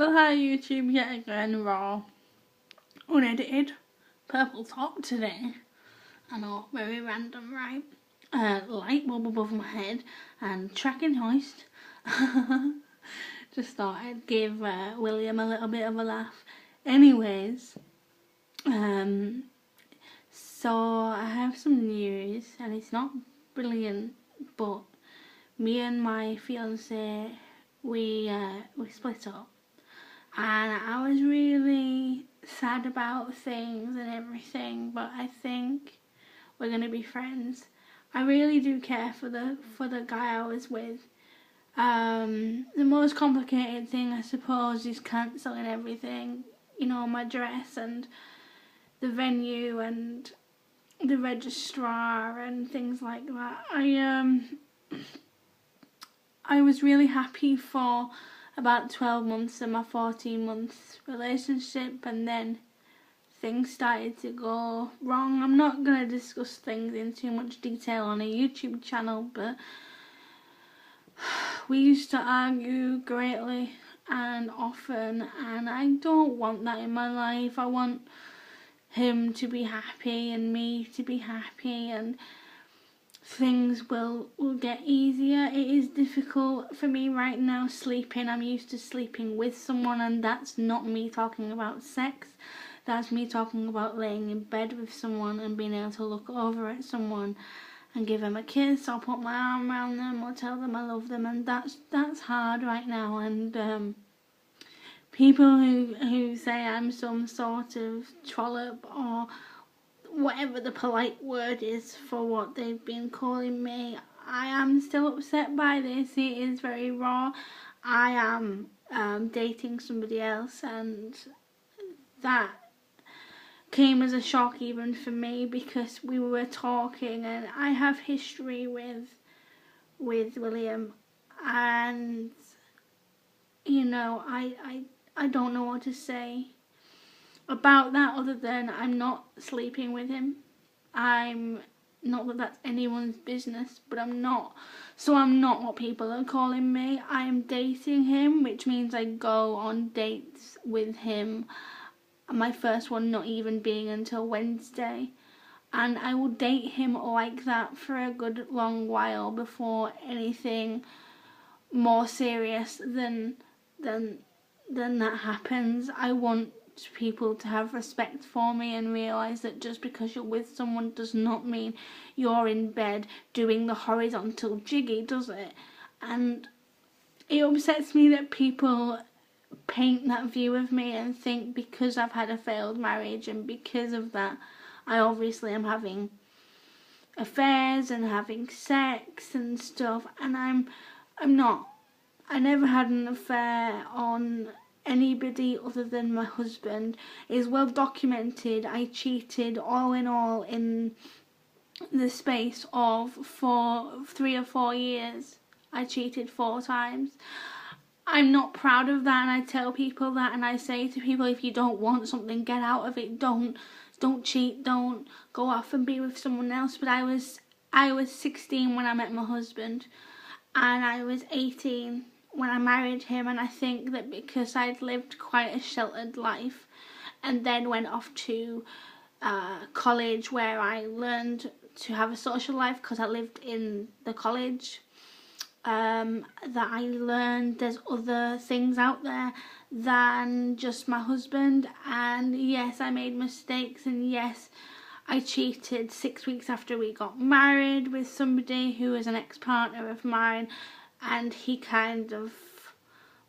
Well, hi YouTube, yet again, raw, unedited, purple top today. I know, very random, right? Light bulb above my head and tracking hoist. Just thought I'd give William a little bit of a laugh. Anyways, so I have some news, and it's not brilliant, but me and my fiance, we split up. And I was really sad about things and everything, but I think we're gonna be friends. I really do care for the guy I was with. The most complicated thing, I suppose, is cancelling everything. You know, my dress and the venue and the registrar and things like that. I was really happy for about 12 months of my 14 months relationship, and then things started to go wrong. I'm not going to discuss things in too much detail on a YouTube channel, but we used to argue greatly and often, and I don't want that in my life. I want him to be happy and me to be happy, and things will get easier. It is difficult for me right now sleeping. I'm used to sleeping with someone, and that's not me talking about sex. That's me talking about laying in bed with someone and being able to look over at someone and give them a kiss or put my arm around them or tell them I love them, and that's hard right now. And people who say I'm some sort of trollop or whatever the polite word is for what they've been calling me, I am still upset by this. It is very raw. I am dating somebody else, and that came as a shock even for me, because we were talking and I have history with William, and you know, I don't know what to say about that other than I'm not sleeping with him. I'm not that that's anyone's business, but I'm not. So I'm not what people are calling me. I am dating him, which means I go on dates with him. My first one not even being until Wednesday. And I will date him like that for a good long while before anything more serious than that happens. I want people to have respect for me and realise that just because you're with someone does not mean you're in bed doing the horizontal jiggy, does it? And it upsets me that people paint that view of me and think because I've had a failed marriage and because of that I obviously am having affairs and having sex and stuff, and I'm not. I never had an affair on anybody other than my husband. It is well documented. I cheated all in all in the space of 3 or 4 years. I cheated 4 times. I'm not proud of that, and I tell people that, and I say to people, if you don't want something, get out of it. Don't cheat, don't go off and be with someone else. But I was 16 when I met my husband, and I was 18 when I married him, and I think that because I'd lived quite a sheltered life and then went off to college where I learned to have a social life because I lived in the college, that I learned there's other things out there than just my husband. And yes, I made mistakes, and yes, I cheated 6 weeks after we got married with somebody who was an ex-partner of mine, and he kind of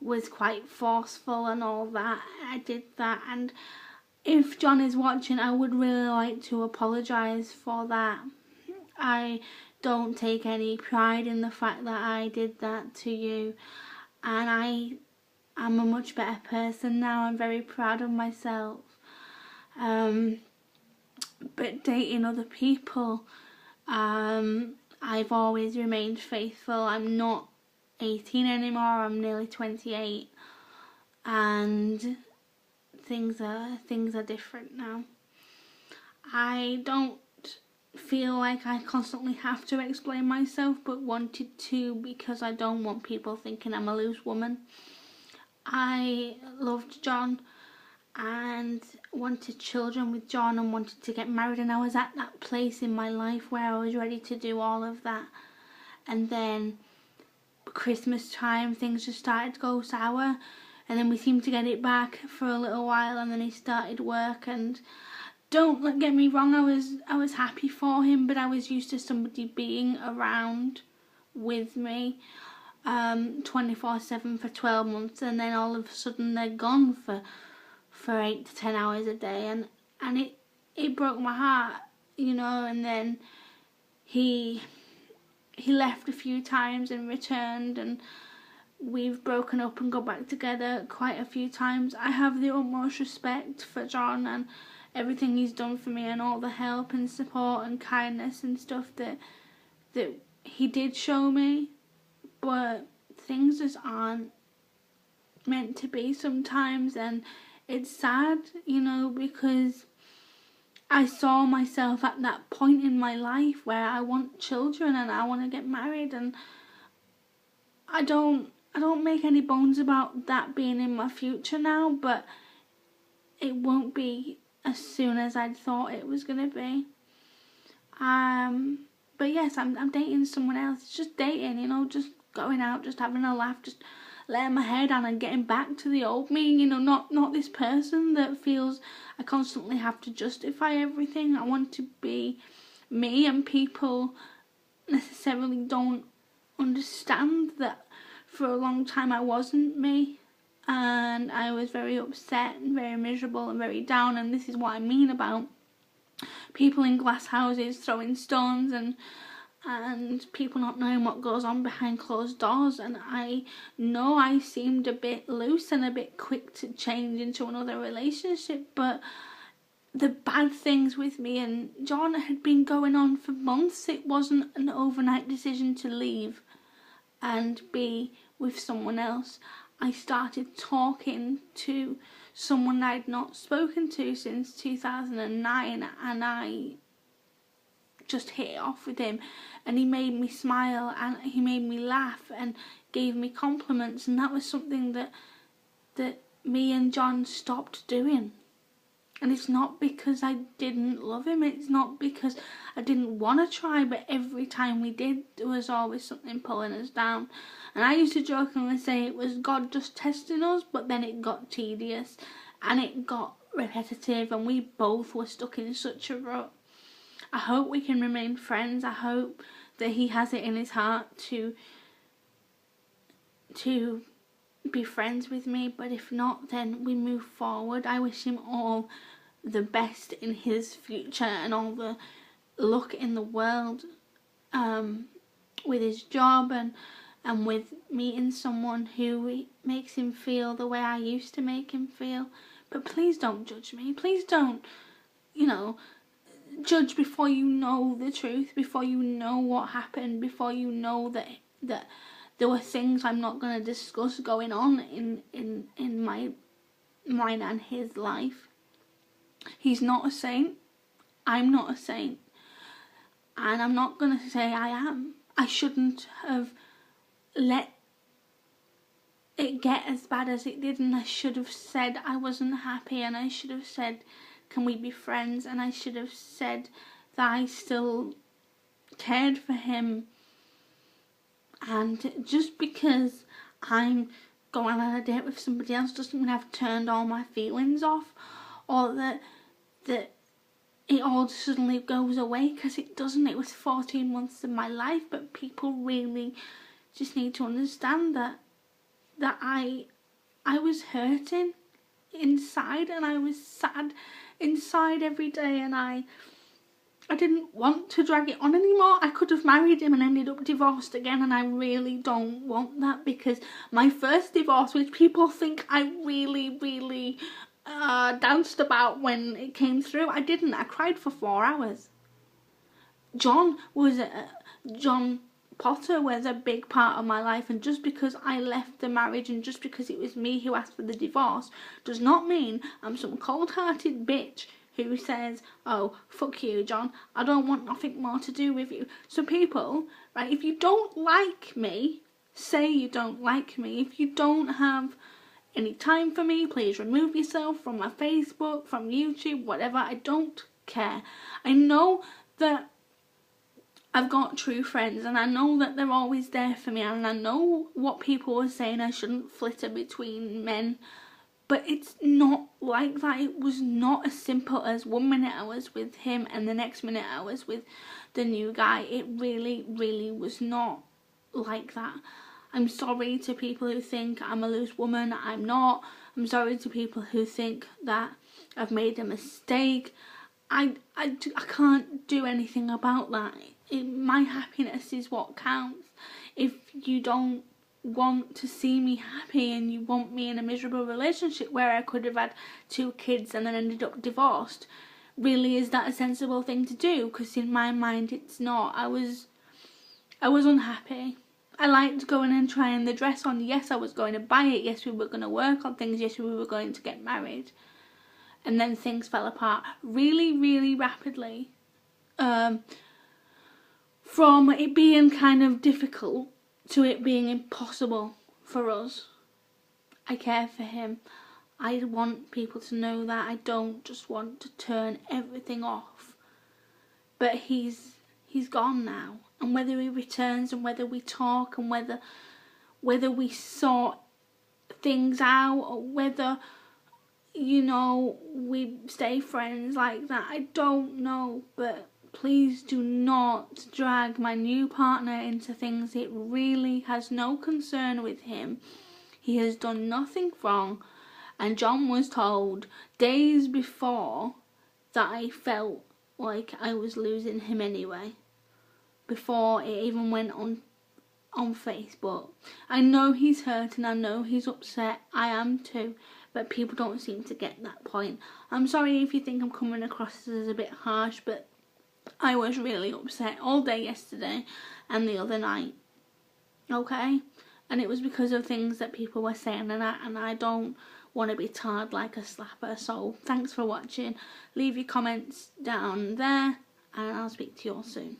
was quite forceful and all that. I did that, and if John is watching, I would really like to apologise for that. I don't take any pride in the fact that I did that to you, and I am a much better person now. I'm very proud of myself. But dating other people, I've always remained faithful. I'm not 18 anymore, I'm nearly 28, and things are different now. I don't feel like I constantly have to explain myself, but wanted to, because I don't want people thinking I'm a loose woman. I loved John and wanted children with John and wanted to get married, and I was at that place in my life where I was ready to do all of that. And then Christmas time, things just started to go sour, and then we seemed to get it back for a little while, and then he started work. And don't get me wrong, I was happy for him, but I was used to somebody being around with me 24/7 for 12 months, and then all of a sudden they're gone for 8 to 10 hours a day, and it broke my heart, you know. And then he left a few times and returned, and we've broken up and got back together quite a few times. I have the utmost respect for John and everything he's done for me, and all the help and support and kindness and stuff that he did show me, but things just aren't meant to be sometimes. And it's sad, you know, because I saw myself at that point in my life where I want children and I want to get married, and I don't make any bones about that being in my future now, but it won't be as soon as I'd thought it was gonna be. But yes, I'm dating someone else. It's just dating, you know, just going out, just having a laugh, just letting my hair down and getting back to the old me, you know, not this person that feels I constantly have to justify everything. I want to be me, and people necessarily don't understand that for a long time I wasn't me, and I was very upset and very miserable and very down. And this is what I mean about people in glass houses throwing stones and people not knowing what goes on behind closed doors. And I know I seemed a bit loose and a bit quick to change into another relationship, but the bad things with me and John had been going on for months. It wasn't an overnight decision to leave and be with someone else. I started talking to someone I'd not spoken to since 2009, and I just hit it off with him, and he made me smile and he made me laugh and gave me compliments, and that was something that me and John stopped doing. And it's not because I didn't love him, it's not because I didn't want to try, but every time we did, there was always something pulling us down. And I used to jokingly say it was God just testing us, but then it got tedious and it got repetitive, and we both were stuck in such a rut. I hope we can remain friends. I hope that he has it in his heart to be friends with me, but if not, then we move forward. I wish him all the best in his future and all the luck in the world with his job and with meeting someone who makes him feel the way I used to make him feel. But please don't judge me. Please don't, you know, judge before you know the truth, before you know what happened, before you know that there were things I'm not going to discuss going on in mine and his life. He's not a saint. I'm not a saint. And I'm not going to say I am. I shouldn't have let it get as bad as it did, and I should have said I wasn't happy, and I should have said, can we be friends? And I should have said that I still cared for him. And just because I'm going on a date with somebody else doesn't mean I've turned all my feelings off, or that it all suddenly goes away, because it doesn't. It was 14 months of my life, but people really just need to understand that I was hurting inside, and I was sad inside every day, and I didn't want to drag it on anymore. I could have married him and ended up divorced again, and I really don't want that, because my first divorce, which people think I really danced about when it came through, I didn't. I cried for 4 hours. John Potter was a big part of my life, and just because I left the marriage and just because it was me who asked for the divorce does not mean I'm some cold-hearted bitch who says, oh, fuck you, John, I don't want nothing more to do with you. So people, right, if you don't like me, say you don't like me. If you don't have any time for me. Please remove yourself from my Facebook, from YouTube, whatever. I don't care. I know that I've got true friends, and I know that they're always there for me, and I know what people were saying, I shouldn't flitter between men, but it's not like that. It was not as simple as 1 minute I was with him and the next minute I was with the new guy. It really, really was not like that. I'm sorry to people who think I'm a loose woman. I'm not. I'm sorry to people who think that I've made a mistake. I can't do anything about that. My happiness is what counts. If you don't want to see me happy and you want me in a miserable relationship where I could have had 2 kids and then ended up divorced, really, is that a sensible thing to do? Because in my mind it's not. I was unhappy. I liked going and trying the dress on. Yes, I was going to buy it. Yes, we were going to work on things. Yes, we were going to get married. And then things fell apart really, really rapidly. From it being kind of difficult to it being impossible for us. I care for him. I want people to know that. I don't just want to turn everything off. But he's gone now. And whether he returns and whether we talk and whether we sort things out or whether, you know, we stay friends like that, I don't know. But please do not drag my new partner into things. It really has no concern with him. He has done nothing wrong. And John was told days before that I felt like I was losing him anyway. Before it even went on Facebook. I know he's hurt and I know he's upset. I am too. But people don't seem to get that point. I'm sorry if you think I'm coming across as a bit harsh, but I was really upset all day yesterday and the other night. Okay? And it was because of things that people were saying, and I don't want to be tarred like a slapper. So thanks for watching. Leave your comments down there and I'll speak to you all soon.